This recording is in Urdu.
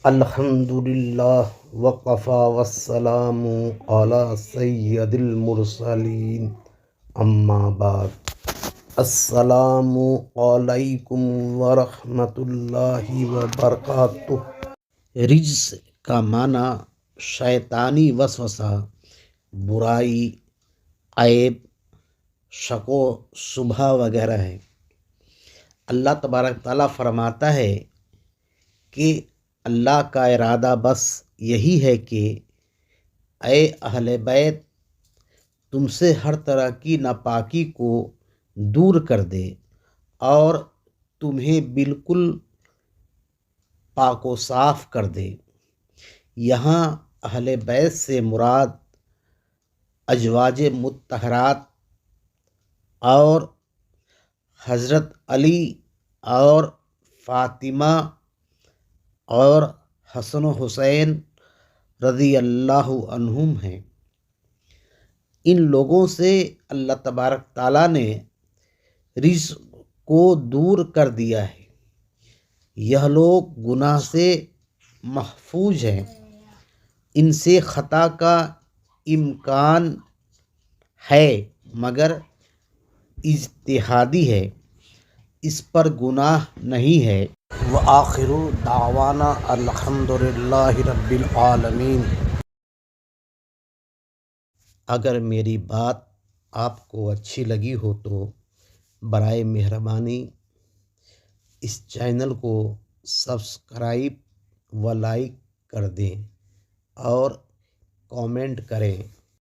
الحمدللہ وقفا والسلام علی سید المرسلین اما بعد السلام علیکم ورحمۃ اللہ وبرکاتہ۔ رجس کا معنی شیطانی وسوسہ، برائی، عیب، شک و شبہ وغیرہ ہے۔ اللہ تبارک تعالیٰ فرماتا ہے کہ اللہ کا ارادہ بس یہی ہے کہ اے اہل بیت تم سے ہر طرح کی ناپاکی کو دور کر دے اور تمہیں بالکل پاک و صاف کر دے۔ یہاں اہل بیت سے مراد ازواج مطہرات اور حضرت علی اور فاطمہ اور حسن و حسین رضی اللہ عنہم ہیں۔ ان لوگوں سے اللہ تبارک تعالیٰ نے رجس کو دور کر دیا ہے۔ یہ لوگ گناہ سے محفوظ ہیں، ان سے خطا کا امکان ہے مگر اجتہادی ہے، اس پر گناہ نہیں ہے۔ وآخر دعوانا الحمدللہ رب العالمین۔ اگر میری بات آپ کو اچھی لگی ہو تو برائے مہربانی اس چینل کو سبسکرائب و لائک کر دیں اور کامنٹ کریں۔